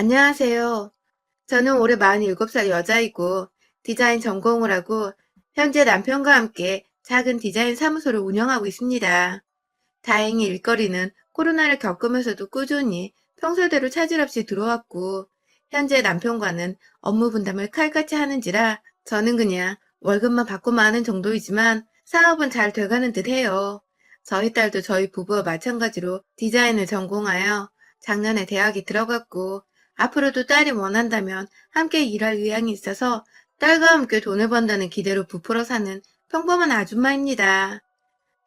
안녕하세요. 저는 올해 47살 여자이고 디자인 전공을 하고 현재 남편과 함께 작은 디자인 사무소를 운영하고 있습니다. 다행히 일거리는 코로나를 겪으면서도 꾸준히 평소대로 차질 없이 들어왔고 현재 남편과는 업무 분담을 칼같이 하는지라 저는 그냥 월급만 받고만 하는 정도이지만 사업은 잘 돼가는 듯 해요. 저희 딸도 저희 부부와 마찬가지로 디자인을 전공하여 작년에 대학에 들어갔고 앞으로도 딸이 원한다면 함께 일할 의향이 있어서 딸과 함께 돈을 번다는 기대로 부풀어 사는 평범한 아줌마입니다.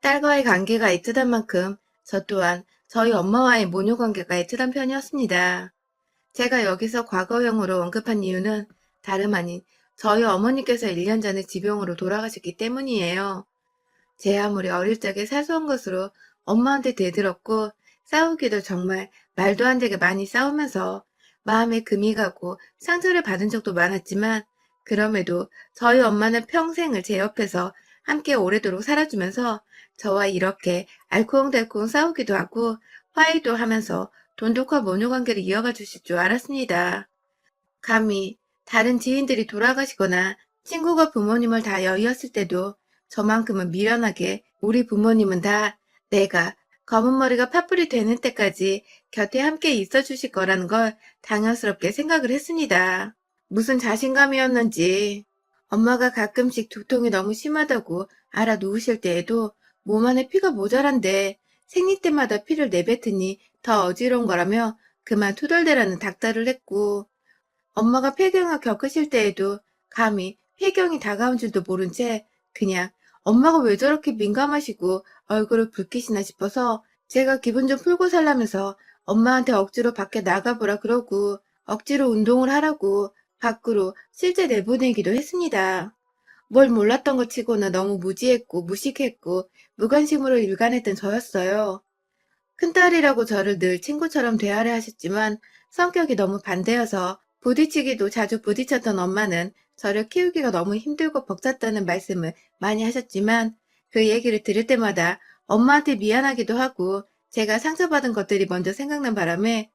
딸과의 관계가 애틋한 만큼 저 또한 저희 엄마와의 모녀 관계가 애틋한 편이었습니다. 제가 여기서 과거형으로 언급한 이유는 다름 아닌 저희 어머니께서 1년 전에 지병으로 돌아가셨기 때문이에요. 제 아무리 어릴 적에 사소한 것으로 엄마한테 대들었고 싸우기도 정말 말도 안 되게 많이 싸우면서 마음에 금이 가고 상처를 받은 적도 많았지만 그럼에도 저희 엄마는 평생을 제 옆에서 함께 오래도록 살아주면서 저와 이렇게 알콩달콩 싸우기도 하고 화해도 하면서 돈독한 모녀 관계를 이어가 주실 줄 알았습니다. 감히 다른 지인들이 돌아가시거나 친구가 부모님을 다 여의었을 때도 저만큼은 미련하게 우리 부모님은 다 내가 검은 머리가 파뿌리 되는 때까지 곁에 함께 있어 주실 거라는 걸 당연스럽게 생각을 했습니다. 무슨 자신감이었는지 엄마가 가끔씩 두통이 너무 심하다고 알아 누우실 때에도 몸 안에 피가 모자란데 생리 때마다 피를 내뱉으니 더 어지러운 거라며 그만 투덜대라는 닥달을 했고 엄마가 폐경을 겪으실 때에도 감히 폐경이 다가온 줄도 모른 채 그냥 엄마가 왜 저렇게 민감하시고 얼굴을 붉히시나 싶어서 제가 기분 좀 풀고 살라면서 엄마한테 억지로 밖에 나가보라 그러고 억지로 운동을 하라고 밖으로 실제 내보내기도 했습니다. 뭘 몰랐던 것 치고는 너무 무지했고 무식했고 무관심으로 일관했던 저였어요. 큰딸이라고 저를 늘 친구처럼 대하려 하셨지만 성격이 너무 반대여서 부딪히기도 자주 부딪혔던 엄마는 저를 키우기가 너무 힘들고 벅찼다는 말씀을 많이 하셨지만 그 얘기를 들을 때마다 엄마한테 미안하기도 하고 제가 상처받은 것들이 먼저 생각난 바람에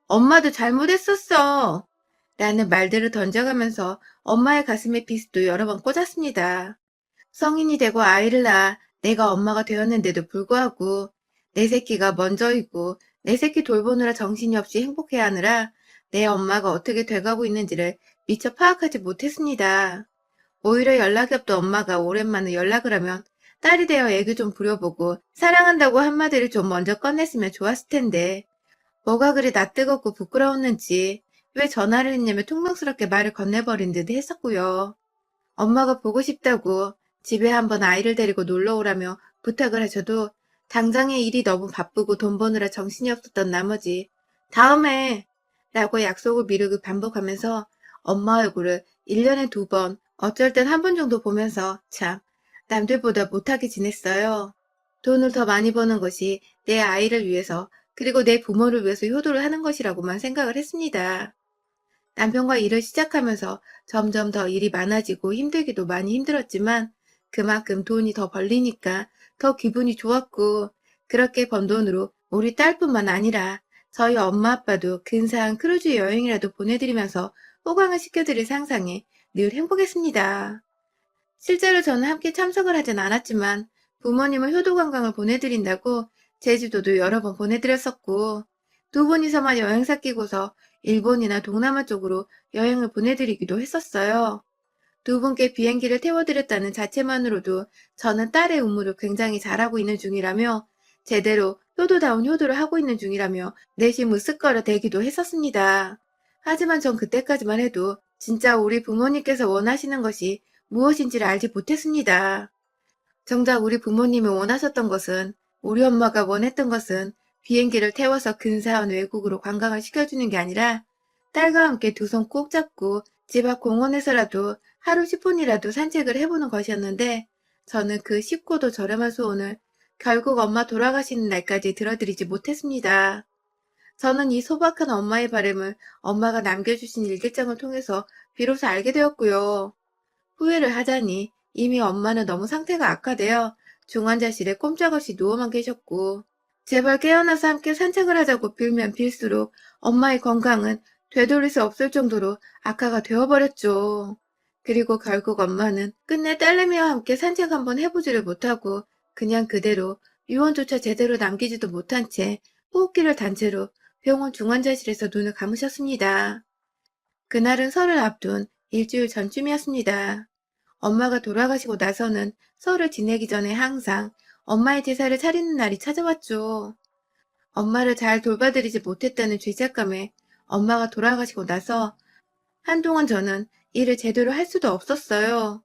엄마도 잘못했었어 라는 말들을 던져가면서 엄마의 가슴에 비스도 여러 번 꽂았습니다. 성인이 되고 아이를 낳아 내가 엄마가 되었는데도 불구하고 내 새끼가 먼저이고 내 새끼 돌보느라 정신이 없이 행복해하느라 내 엄마가 어떻게 돼가고 있는지를 미처 파악하지 못했습니다. 오히려 연락이 없던 엄마가 오랜만에 연락을 하면 딸이 되어 애교 좀 부려보고 사랑한다고 한마디를 좀 먼저 꺼냈으면 좋았을 텐데 뭐가 그리 낯뜨겁고 부끄러웠는지 왜 전화를 했냐며 퉁명스럽게 말을 건네버린 듯 했었고요. 엄마가 보고 싶다고 집에 한번 아이를 데리고 놀러 오라며 부탁을 하셔도 당장의 일이 너무 바쁘고 돈 버느라 정신이 없었던 나머지 다음에 라고 약속을 미루고 반복하면서 엄마 얼굴을 1년에 2번, 어쩔 땐 한 번 정도 보면서 참 남들보다 못하게 지냈어요. 돈을 더 많이 버는 것이 내 아이를 위해서 그리고 내 부모를 위해서 효도를 하는 것이라고만 생각을 했습니다. 남편과 일을 시작하면서 점점 더 일이 많아지고 힘들기도 많이 힘들었지만 그만큼 돈이 더 벌리니까 더 기분이 좋았고 그렇게 번 돈으로 우리 딸뿐만 아니라 저희 엄마 아빠도 근사한 크루즈 여행이라도 보내드리면서 호강을 시켜드릴 상상에 늘 행복했습니다. 실제로 저는 함께 참석을 하진 않았지만 부모님은 효도관광을 보내드린다고 제주도도 여러 번 보내드렸었고 두 분이서만 여행사 끼고서 일본이나 동남아 쪽으로 여행을 보내드리기도 했었어요. 두 분께 비행기를 태워드렸다는 자체만으로도 저는 딸의 의무를 굉장히 잘하고 있는 중이라며 제대로 효도다운 효도를 하고 있는 중이라며 내심 으쓱거려 대기도 했었습니다. 하지만 전 그때까지만 해도 진짜 우리 부모님께서 원하시는 것이 무엇인지를 알지 못했습니다. 정작 우리 부모님이 원하셨던 것은 우리 엄마가 원했던 것은 비행기를 태워서 근사한 외국으로 관광을 시켜주는 게 아니라 딸과 함께 두 손 꼭 잡고 집 앞 공원에서라도 하루 10분이라도 산책을 해보는 것이었는데 저는 그 쉽고도 저렴한 소원을 결국 엄마 돌아가시는 날까지 들어드리지 못했습니다. 저는 이 소박한 엄마의 바람을 엄마가 남겨주신 일기장을 통해서 비로소 알게 되었고요. 후회를 하자니 이미 엄마는 너무 상태가 악화되어 중환자실에 꼼짝없이 누워만 계셨고 제발 깨어나서 함께 산책을 하자고 빌면 빌수록 엄마의 건강은 되돌릴 수 없을 정도로 악화가 되어버렸죠. 그리고 결국 엄마는 끝내 딸내미와 함께 산책 한번 해보지를 못하고 그냥 그대로 유언조차 제대로 남기지도 못한 채 호흡기를 단 채로 병원 중환자실에서 눈을 감으셨습니다. 그날은 설을 앞둔 일주일 전쯤이었습니다. 엄마가 돌아가시고 나서는 설을 지내기 전에 항상 엄마의 제사를 차리는 날이 찾아왔죠. 엄마를 잘 돌봐드리지 못했다는 죄책감에 엄마가 돌아가시고 나서 한동안 저는 일을 제대로 할 수도 없었어요.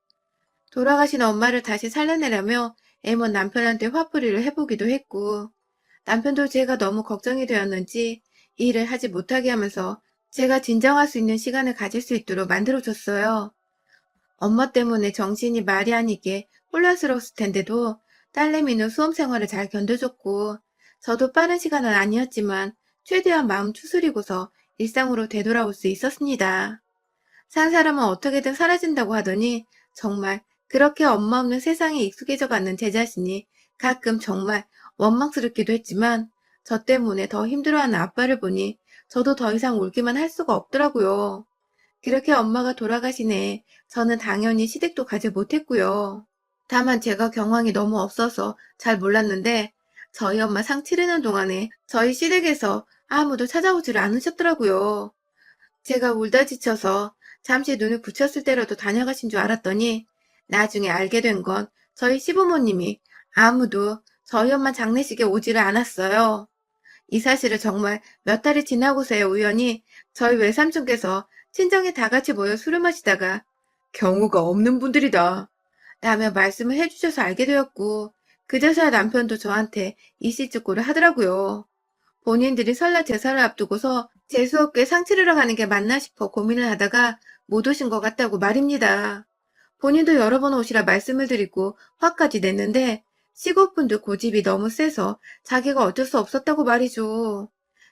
돌아가신 엄마를 다시 살려내려며 애먼 남편한테 화풀이를 해보기도 했고, 남편도 제가 너무 걱정이 되었는지 일을 하지 못하게 하면서 제가 진정할 수 있는 시간을 가질 수 있도록 만들어줬어요. 엄마 때문에 정신이 말이 아니게 혼란스러웠을 텐데도 딸내미는 수험 생활을 잘 견뎌줬고, 저도 빠른 시간은 아니었지만 최대한 마음 추스리고서 일상으로 되돌아올 수 있었습니다. 산 사람은 어떻게든 사라진다고 하더니 정말 그렇게 엄마 없는 세상에 익숙해져 가는 제 자신이 가끔 정말 원망스럽기도 했지만 저 때문에 더 힘들어하는 아빠를 보니 저도 더 이상 울기만 할 수가 없더라고요. 그렇게 엄마가 돌아가신 해에 저는 당연히 시댁도 가지 못했고요. 다만 제가 경황이 너무 없어서 잘 몰랐는데 저희 엄마 상 치르는 동안에 저희 시댁에서 아무도 찾아오지를 않으셨더라고요. 제가 울다 지쳐서 잠시 눈을 붙였을 때라도 다녀가신 줄 알았더니 나중에 알게 된 건 저희 시부모님이 아무도 저희 엄마 장례식에 오지를 않았어요. 이 사실을 정말 몇 달이 지나고서야 우연히 저희 외삼촌께서 친정에 다 같이 모여 술을 마시다가 경우가 없는 분들이다 라며 말씀을 해주셔서 알게 되었고 그제서야 남편도 저한테 이씨쭈꾸를 하더라고요. 본인들이 설날 제사를 앞두고서 재수없게 상치르러 가는 게 맞나 싶어 고민을 하다가 못 오신 것 같다고 말입니다. 본인도 여러 번 오시라 말씀을 드리고 화까지 냈는데 시골분들 고집이 너무 세서 자기가 어쩔 수 없었다고 말이죠.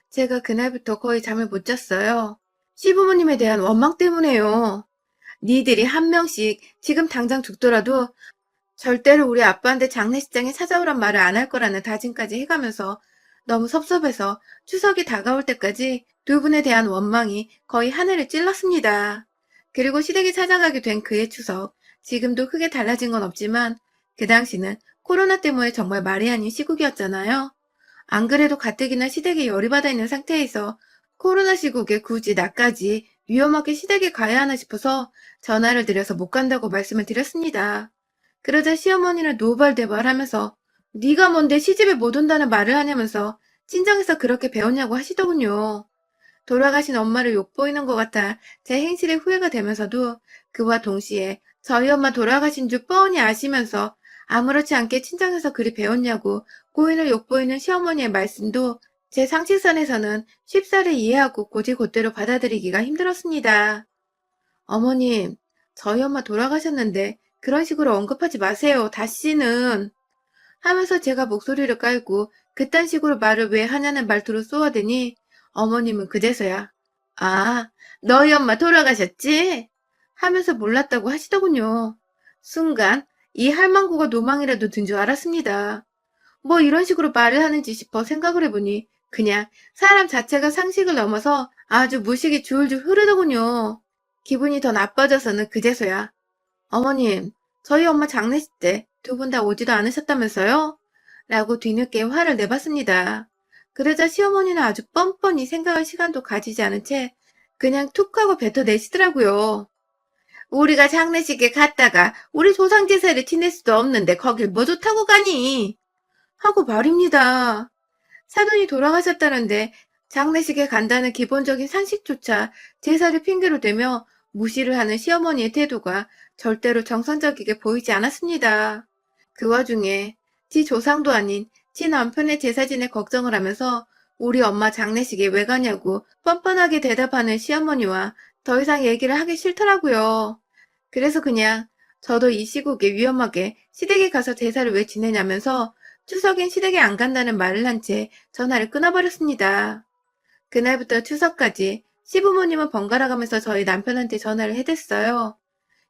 제가 그날부터 거의 잠을 못 잤어요. 시부모님에 대한 원망 때문에요. 니들이 한 명씩 지금 당장 죽더라도 절대로 우리 아빠한테 장례식장에 찾아오란 말을 안 할 거라는 다짐까지 해가면서 너무 섭섭해서 추석이 다가올 때까지 두 분에 대한 원망이 거의 하늘을 찔렀습니다. 그리고 시댁에 찾아가게 된 그해 추석, 지금도 크게 달라진 건 없지만 그 당시는 코로나 때문에 정말 말이 아닌 시국이었잖아요. 안 그래도 가뜩이나 시댁에 열이 받아 있는 상태에서 코로나 시국에 굳이 나까지 위험하게 시댁에 가야 하나 싶어서 전화를 드려서 못 간다고 말씀을 드렸습니다. 그러자 시어머니는 노발대발하면서 네가 뭔데 시집에 못 온다는 말을 하냐면서 친정에서 그렇게 배웠냐고 하시더군요. 돌아가신 엄마를 욕보이는 것 같아 제 행실에 후회가 되면서도 그와 동시에 저희 엄마 돌아가신 줄 뻔히 아시면서 아무렇지 않게 친정에서 그리 배웠냐고 고인을 욕보이는 시어머니의 말씀도 제 상식선에서는 쉽사리 이해하고 곧이곧대로 받아들이기가 힘들었습니다. 어머님, 저희 엄마 돌아가셨는데 그런 식으로 언급하지 마세요. 다시는. 하면서 제가 목소리를 깔고 그딴 식으로 말을 왜 하냐는 말투로 쏘아대니 어머님은 그제서야 아, 너희 엄마 돌아가셨지? 하면서 몰랐다고 하시더군요. 순간 이 할망구가 노망이라도 든 줄 알았습니다. 뭐 이런 식으로 말을 하는지 싶어 생각을 해보니 그냥 사람 자체가 상식을 넘어서 아주 무식이 줄줄 흐르더군요. 기분이 더 나빠져서는 그제서야 어머님, 저희 엄마 장례식 때 두 분 다 오지도 않으셨다면서요? 라고 뒤늦게 화를 내봤습니다. 그러자 시어머니는 아주 뻔뻔히 생각할 시간도 가지지 않은 채 그냥 툭 하고 뱉어내시더라고요. 우리가 장례식에 갔다가 우리 조상 제사를 지낼 수도 없는데 거길 뭐 좋다고 가니? 하고 말입니다. 사돈이 돌아가셨다는데 장례식에 간다는 기본적인 상식조차 제사를 핑계로 대며 무시를 하는 시어머니의 태도가 절대로 정상적이게 보이지 않았습니다. 그 와중에 지 조상도 아닌 지 남편의 제사진에 걱정을 하면서 우리 엄마 장례식에 왜 가냐고 뻔뻔하게 대답하는 시어머니와 더 이상 얘기를 하기 싫더라고요. 그래서 그냥 저도 이 시국에 위험하게 시댁에 가서 제사를 왜 지내냐면서 추석엔 시댁에 안 간다는 말을 한 채 전화를 끊어버렸습니다. 그날부터 추석까지 시부모님은 번갈아 가면서 저희 남편한테 전화를 해댔어요.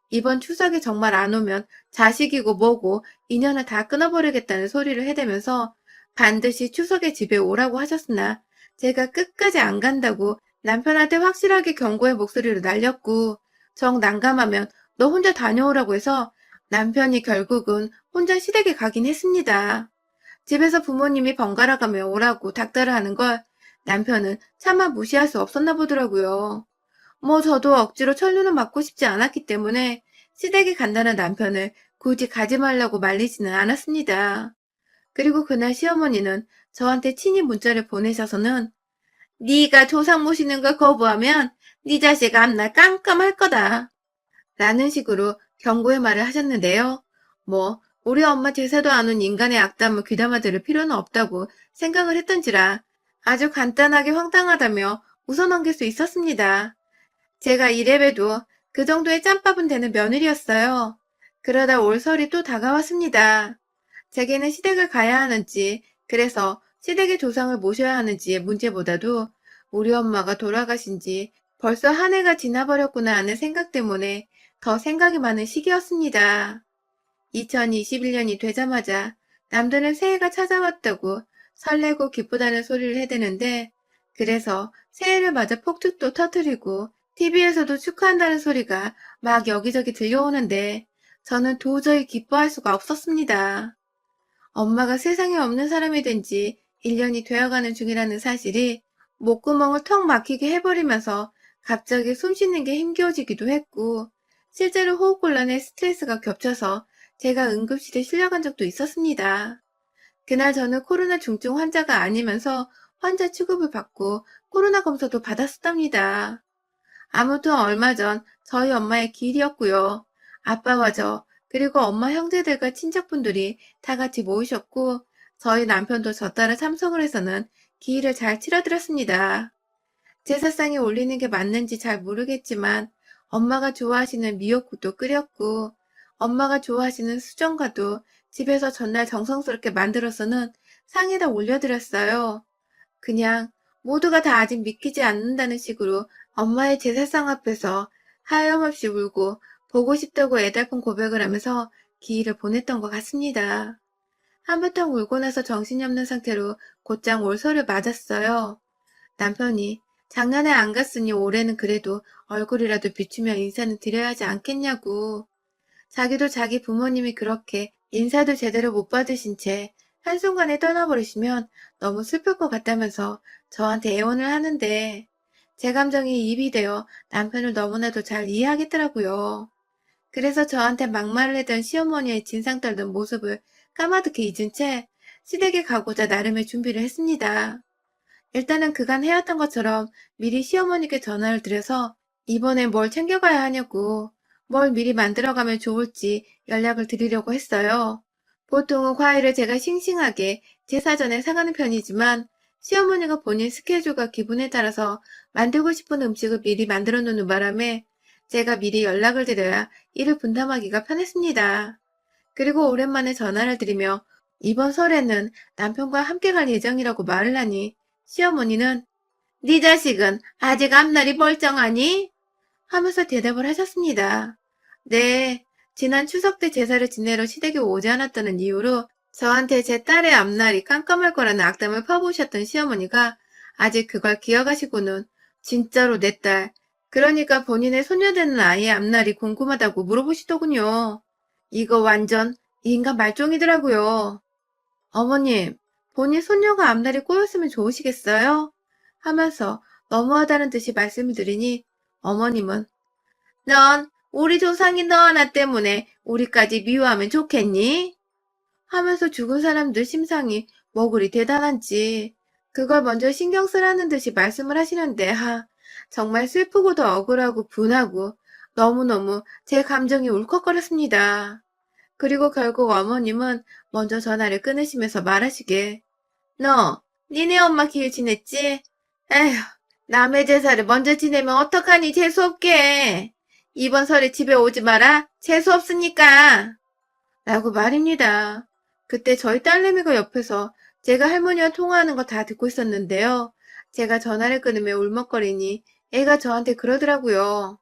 이번 추석에 정말 안 오면 자식이고 뭐고 인연을 다 끊어버리겠다는 소리를 해대면서 반드시 추석에 집에 오라고 하셨으나 제가 끝까지 안 간다고 남편한테 확실하게 경고의 목소리로 날렸고 정 난감하면 너 혼자 다녀오라고 해서 남편이 결국은 혼자 시댁에 가긴 했습니다. 집에서 부모님이 번갈아 가며 오라고 닥달을 하는 걸 남편은 차마 무시할 수 없었나 보더라고요. 뭐 저도 억지로 천류는 맞고 싶지 않았기 때문에 시댁에 간다는 남편을 굳이 가지 말라고 말리지는 않았습니다. 그리고 그날 시어머니는 저한테 친히 문자를 보내셔서는 네가 조상 모시는 걸 거부하면 네 자식 앞날 깜깜할 거다 라는 식으로 경고의 말을 하셨는데요. 뭐 우리 엄마 제사도 안 온 인간의 악담을 귀담아 들을 필요는 없다고 생각을 했던지라 아주 간단하게 황당하다며 웃어넘길 수 있었습니다. 제가 이래봬도 그 정도의 짬밥은 되는 며느리였어요. 그러다 올설이 또 다가왔습니다. 제게는 시댁을 가야 하는지, 그래서 시댁의 조상을 모셔야 하는지의 문제보다도 우리 엄마가 돌아가신 지 벌써 한 해가 지나버렸구나 하는 생각 때문에 더 생각이 많은 시기였습니다. 2021년이 되자마자 남들은 새해가 찾아왔다고 설레고 기쁘다는 소리를 해대는데, 그래서 새해를 맞아 폭죽도 터뜨리고 TV에서도 축하한다는 소리가 막 여기저기 들려오는데 저는 도저히 기뻐할 수가 없었습니다. 엄마가 세상에 없는 사람이 된 지 1년이 되어가는 중이라는 사실이 목구멍을 턱 막히게 해버리면서 갑자기 숨 쉬는 게 힘겨워지기도 했고, 실제로 호흡곤란에 스트레스가 겹쳐서 제가 응급실에 실려간 적도 있었습니다. 그날 저는 코로나 중증 환자가 아니면서 환자 취급을 받고 코로나 검사도 받았었답니다. 아무튼 얼마 전 저희 엄마의 기일이었고요. 아빠와 저, 그리고 엄마 형제들과 친척분들이 다 같이 모이셨고, 저희 남편도 저 따라 참석을 해서는 기일을 잘 치러드렸습니다. 제사상에 올리는 게 맞는지 잘 모르겠지만, 엄마가 좋아하시는 미역국도 끓였고, 엄마가 좋아하시는 수정과도 집에서 전날 정성스럽게 만들어서는 상에다 올려드렸어요. 그냥 모두가 다 아직 믿기지 않는다는 식으로 엄마의 제사상 앞에서 하염없이 울고 보고 싶다고 애달픈 고백을 하면서 기일을 보냈던 것 같습니다. 한바탕 울고 나서 정신이 없는 상태로 곧장 올서를 맞았어요. 남편이 작년에 안 갔으니 올해는 그래도 얼굴이라도 비추며 인사는 드려야 하지 않겠냐고. 자기도 자기 부모님이 그렇게 인사도 제대로 못 받으신 채 한순간에 떠나버리시면 너무 슬플 것 같다면서 저한테 애원을 하는데 제 감정이 입이 되어 남편을 너무나도 잘 이해하겠더라고요. 그래서 저한테 막말을 했던 시어머니의 진상 떨던 모습을 까마득히 잊은 채 시댁에 가고자 나름의 준비를 했습니다. 일단은 그간 해왔던 것처럼 미리 시어머니께 전화를 드려서 이번에 뭘 챙겨가야 하냐고, 뭘 미리 만들어가면 좋을지 연락을 드리려고 했어요. 보통은 과일을 제가 싱싱하게 제사 전에 사가는 편이지만 시어머니가 본인 스케줄과 기분에 따라서 만들고 싶은 음식을 미리 만들어 놓는 바람에 제가 미리 연락을 드려야 일을 분담하기가 편했습니다. 그리고 오랜만에 전화를 드리며 이번 설에는 남편과 함께 갈 예정이라고 말을 하니 시어머니는 네 자식은 아직 앞날이 멀쩡하니? 하면서 대답을 하셨습니다. 네, 지난 추석 때 제사를 지내러 시댁에 오지 않았다는 이유로 저한테 제 딸의 앞날이 깜깜할 거라는 악담을 퍼부으셨던 시어머니가 아직 그걸 기억하시고는 진짜로 내 딸, 그러니까 본인의 손녀되는 아이의 앞날이 궁금하다고 물어보시더군요. 이거 완전 인간 말종이더라고요. 어머님, 본인 손녀가 앞날이 꼬였으면 좋으시겠어요? 하면서 너무하다는 듯이 말씀을 드리니 어머님은 넌 우리 조상이 너 하나 때문에 우리까지 미워하면 좋겠니? 하면서 죽은 사람들 심상이 뭐 그리 대단한지 그걸 먼저 신경 쓰라는 듯이 말씀을 하시는데 정말 슬프고도 억울하고 분하고 너무너무 제 감정이 울컥거렸습니다. 그리고 결국 어머님은 먼저 전화를 끊으시면서 말하시길 너 니네 엄마 기일 지냈지? 에휴 남의 제사를 먼저 지내면 어떡하니 재수없게 이번 설에 집에 오지 마라 재수없으니까 라고 말입니다. 그때 저희 딸내미가 옆에서 제가 할머니와 통화하는 거 다 듣고 있었는데요. 제가 전화를 끊으며 울먹거리니 애가 저한테 그러더라고요.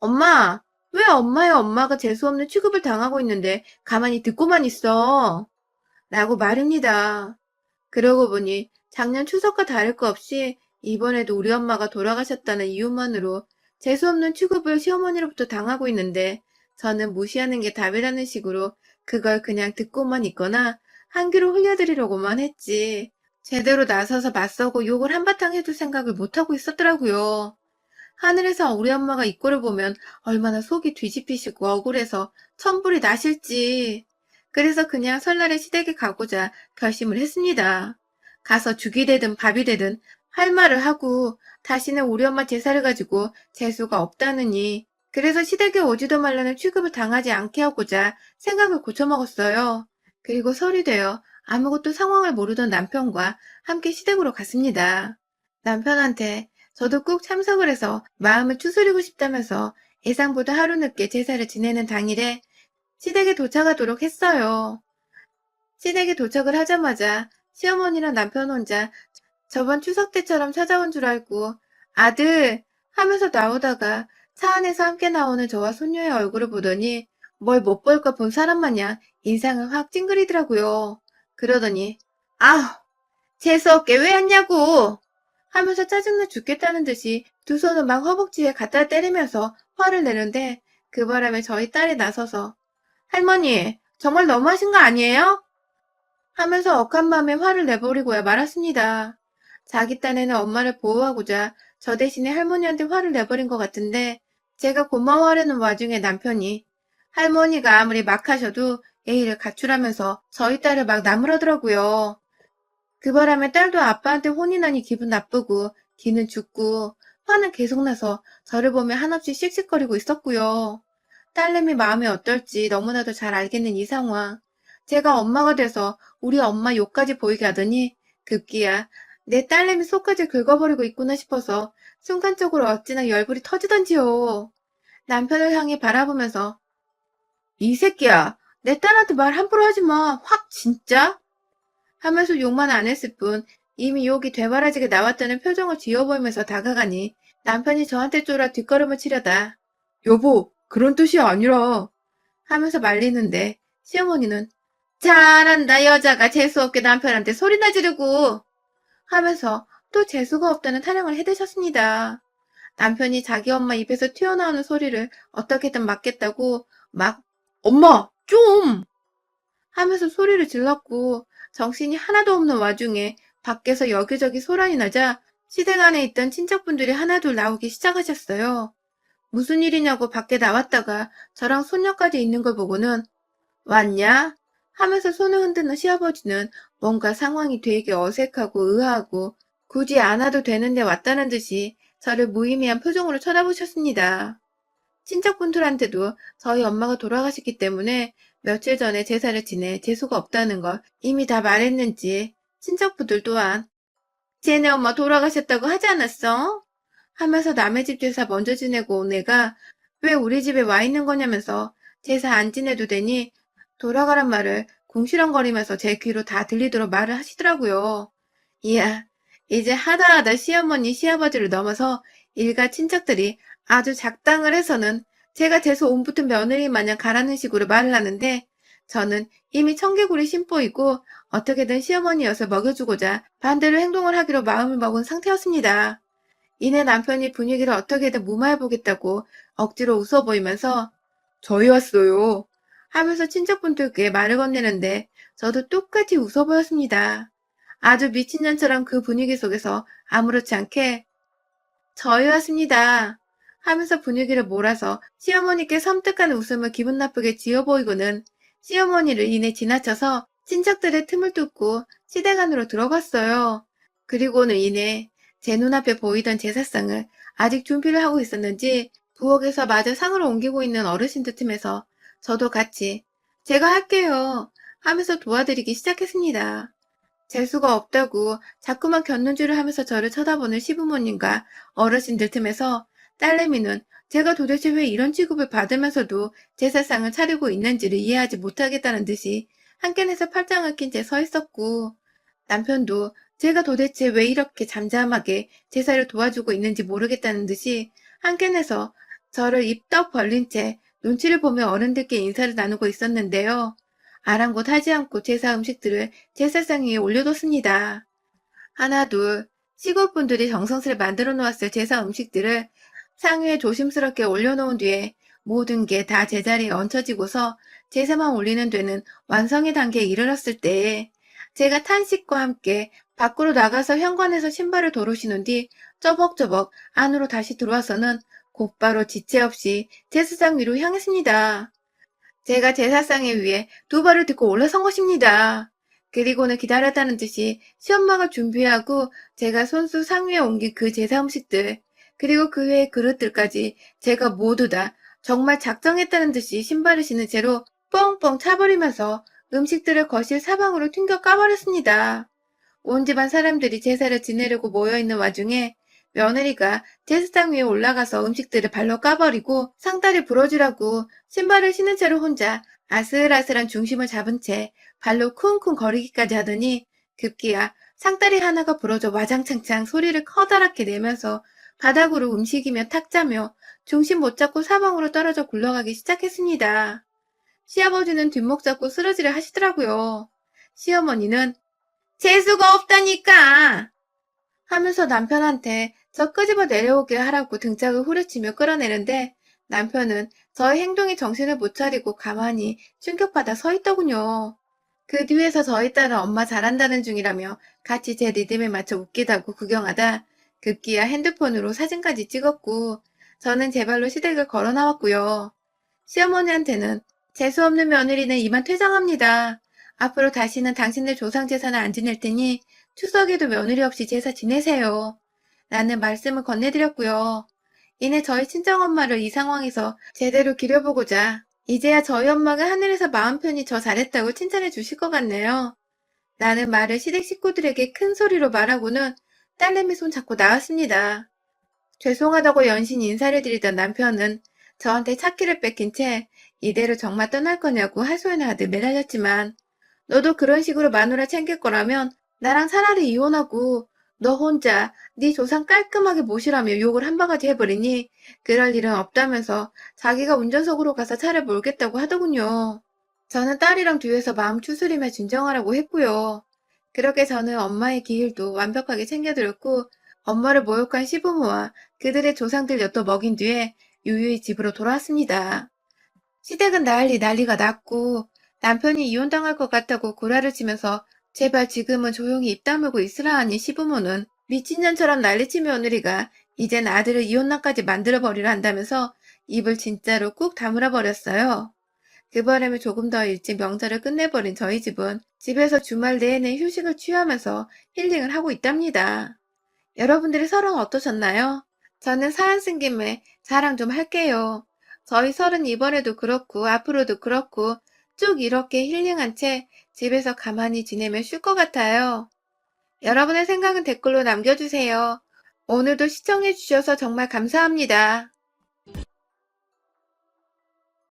엄마, 왜 엄마의 엄마가 재수없는 취급을 당하고 있는데 가만히 듣고만 있어? 라고 말입니다. 그러고 보니 작년 추석과 다를 거 없이 이번에도 우리 엄마가 돌아가셨다는 이유만으로 재수없는 취급을 시어머니로부터 당하고 있는데 저는 무시하는 게 답이라는 식으로 그걸 그냥 듣고만 있거나 한 귀로 흘려드리려고만 했지. 제대로 나서서 맞서고 욕을 한바탕 해줄 생각을 못하고 있었더라고요. 하늘에서 우리 엄마가 이 꼴을 보면 얼마나 속이 뒤집히시고 억울해서 천불이 나실지. 그래서 그냥 설날에 시댁에 가고자 결심을 했습니다. 가서 죽이 되든 밥이 되든 할 말을 하고 다시는 우리 엄마 제사를 가지고 재수가 없다느니 그래서 시댁에 오지도 말라는 취급을 당하지 않게 하고자 생각을 고쳐먹었어요. 그리고 설이 되어 아무것도 상황을 모르던 남편과 함께 시댁으로 갔습니다. 남편한테 저도 꼭 참석을 해서 마음을 추스리고 싶다면서 예상보다 하루 늦게 제사를 지내는 당일에 시댁에 도착하도록 했어요. 시댁에 도착을 하자마자 시어머니랑 남편 혼자 저번 추석 때처럼 찾아온 줄 알고 아들 하면서 나오다가 차 안에서 함께 나오는 저와 손녀의 얼굴을 보더니 뭘 못 볼 거 본 사람 마냥 인상을 확 찡그리더라고요. 그러더니 아우 재수없게 왜 왔냐고 하면서 짜증나 죽겠다는 듯이 두 손을 막 허벅지에 갖다 때리면서 화를 내는데 그 바람에 저희 딸이 나서서 할머니 정말 너무하신 거 아니에요? 하면서 억한 마음에 화를 내버리고야 말았습니다. 자기 딴에는 엄마를 보호하고자 저 대신에 할머니한테 화를 내버린 것 같은데 제가 고마워하려는 와중에 남편이 할머니가 아무리 막 하셔도 예의를 갖추라면서 저희 딸을 막 나무라더라고요. 그 바람에 딸도 아빠한테 혼이 나니 기분 나쁘고 기는 죽고 화는 계속 나서 저를 보며 한없이 씩씩거리고 있었고요. 딸내미 마음이 어떨지 너무나도 잘 알겠는 이 상황. 제가 엄마가 돼서 우리 엄마 욕까지 보이게 하더니 급기야 내 딸내미 속까지 긁어버리고 있구나 싶어서 순간적으로 어찌나 열불이 터지던지요. 남편을 향해 바라보면서 이 새끼야 내 딸한테 말 함부로 하지 마. 확 진짜? 하면서 욕만 안 했을 뿐 이미 욕이 되바라지게 나왔다는 표정을 지어 보이면서 다가가니 남편이 저한테 쫄아 뒷걸음을 치려다 여보 그런 뜻이 아니라 하면서 말리는데 시어머니는 잘한다 여자가 재수없게 남편한테 소리나 지르고 하면서 또 재수가 없다는 타령을 해대셨습니다. 남편이 자기 엄마 입에서 튀어나오는 소리를 어떻게든 막겠다고 막 엄마 좀 하면서 소리를 질렀고 정신이 하나도 없는 와중에 밖에서 여기저기 소란이 나자 시댁 안에 있던 친척분들이 하나둘 나오기 시작하셨어요. 무슨 일이냐고 밖에 나왔다가 저랑 손녀까지 있는 걸 보고는 왔냐? 하면서 손을 흔드는 시아버지는 뭔가 상황이 되게 어색하고 의아하고 굳이 안 와도 되는데 왔다는 듯이 저를 무의미한 표정으로 쳐다보셨습니다. 친척분들한테도 저희 엄마가 돌아가셨기 때문에 며칠 전에 제사를 지내 재수가 없다는 걸 이미 다 말했는지 친척분들 또한 쟤네 엄마 돌아가셨다고 하지 않았어? 하면서 남의 집 제사 먼저 지내고 온 애가 왜 우리 집에 와 있는 거냐면서 제사 안 지내도 되니 돌아가란 말을 궁시렁거리면서 제 귀로 다 들리도록 말을 하시더라고요. 이야, 이제 하다하다 시어머니, 시아버지를 넘어서 일가 친척들이 아주 작당을 해서는 제가 재수 온 붙은 며느리 마냥 가라는 식으로 말을 하는데 저는 이미 청개구리 심보이고 어떻게든 시어머니 엿을 먹여주고자 반대로 행동을 하기로 마음을 먹은 상태였습니다. 이내 남편이 분위기를 어떻게든 무마해보겠다고 억지로 웃어 보이면서 저희 왔어요 하면서 친척분들께 말을 건네는데 저도 똑같이 웃어 보였습니다. 아주 미친년처럼 그 분위기 속에서 아무렇지 않게 저희 왔습니다 하면서 분위기를 몰아서 시어머니께 섬뜩한 웃음을 기분 나쁘게 지어 보이고는 시어머니를 이내 지나쳐서 친척들의 틈을 뚫고 시댁 안으로 들어갔어요. 그리고는 이내 제 눈앞에 보이던 제사상을 아직 준비를 하고 있었는지 부엌에서 마저 상을 옮기고 있는 어르신들 틈에서 저도 같이 제가 할게요 하면서 도와드리기 시작했습니다. 재수가 없다고 자꾸만 곁눈질을 하면서 저를 쳐다보는 시부모님과 어르신들 틈에서 딸내미는 제가 도대체 왜 이런 취급을 받으면서도 제사상을 차리고 있는지를 이해하지 못하겠다는 듯이 한켠에서 팔짱을 낀 채 서 있었고 남편도 제가 도대체 왜 이렇게 잠잠하게 제사를 도와주고 있는지 모르겠다는 듯이 한켠에서 저를 입떡 벌린 채 눈치를 보며 어른들께 인사를 나누고 있었는데요. 아랑곳하지 않고 제사 음식들을 제사상 위에 올려뒀습니다. 하나 둘 시골분들이 정성스레 만들어 놓았을 제사 음식들을 상위에 조심스럽게 올려놓은 뒤에 모든 게 다 제자리에 얹혀지고서 제사만 올리는 데는 완성의 단계에 이르렀을 때에 제가 탄식과 함께 밖으로 나가서 현관에서 신발을 도로 신은 뒤쩌벅쩌벅 안으로 다시 들어와서는 곧바로 지체 없이 제사장 위로 향했습니다. 제가 제사상에 위에 두 발을 딛고 올라선 것입니다. 그리고는 기다렸다는 듯이 시엄마가 준비하고 제가 손수 상위에 옮긴 그 제사 음식들, 그리고 그 외의 그릇들까지 제가 모두 다 정말 작정했다는 듯이 신발을 신은 채로 뻥뻥 차버리면서 음식들을 거실 사방으로 튕겨 까버렸습니다. 온 집안 사람들이 제사를 지내려고 모여있는 와중에 며느리가 제사장 위에 올라가서 음식들을 발로 까버리고 상다리 부러지라고 신발을 신은 채로 혼자 아슬아슬한 중심을 잡은 채 발로 쿵쿵 거리기까지 하더니 급기야 상다리 하나가 부러져 와장창창 소리를 커다랗게 내면서 바닥으로 움직이며 탁자며 중심 못 잡고 사방으로 떨어져 굴러가기 시작했습니다. 시아버지는 뒷목 잡고 쓰러지를 하시더라고요. 시어머니는 재수가 없다니까! 하면서 남편한테 저 끄집어 내려오게 하라고 등짝을 후려치며 끌어내는데 남편은 저의 행동에 정신을 못 차리고 가만히 충격받아 서 있더군요. 그 뒤에서 저희 딸은 엄마 잘한다는 중이라며 같이 제 리듬에 맞춰 웃기다고 구경하다 급기야 핸드폰으로 사진까지 찍었고 저는 제 발로 시댁을 걸어 나왔고요. 시어머니한테는 재수없는 며느리는 이만 퇴장합니다. 앞으로 다시는 당신네 조상 제사는 안 지낼 테니 추석에도 며느리 없이 제사 지내세요. 라는 말씀을 건네드렸고요. 이내 저희 친정엄마를 이 상황에서 제대로 기려보고자 이제야 저희 엄마가 하늘에서 마음 편히 저 잘했다고 칭찬해 주실 것 같네요. 라는 말을 시댁 식구들에게 큰 소리로 말하고는 딸내미 손 잡고 나왔습니다. 죄송하다고 연신 인사를 드리던 남편은 저한테 차키를 뺏긴 채 이대로 정말 떠날 거냐고 하소연을 하듯 매달렸지만 너도 그런 식으로 마누라 챙길 거라면 나랑 차라리 이혼하고 너 혼자 네 조상 깔끔하게 모시라며 욕을 한 바가지 해버리니 그럴 일은 없다면서 자기가 운전석으로 가서 차를 몰겠다고 하더군요. 저는 딸이랑 뒤에서 마음 추스리며 진정하라고 했고요. 그렇게 저는 엄마의 기일도 완벽하게 챙겨드렸고 엄마를 모욕한 시부모와 그들의 조상들 엿도 먹인 뒤에 유유히 집으로 돌아왔습니다. 시댁은 난리가 났고 남편이 이혼당할 것 같다고 구라를 치면서 제발 지금은 조용히 입 다물고 있으라 하니 시부모는 미친년처럼 난리친 며느리가 이젠 아들을 이혼남까지 만들어버리려 한다면서 입을 진짜로 꾹 다물어 버렸어요. 그 바람에 조금 더 일찍 명절을 끝내버린 저희 집은 집에서 주말 내내 휴식을 취하면서 힐링을 하고 있답니다. 여러분들의 설은 어떠셨나요? 저는 사연 쓴 김에 자랑 좀 할게요. 저희 설은 이번에도 그렇고 앞으로도 그렇고 쭉 이렇게 힐링한 채 집에서 가만히 지내면 쉴 것 같아요. 여러분의 생각은 댓글로 남겨주세요. 오늘도 시청해주셔서 정말 감사합니다.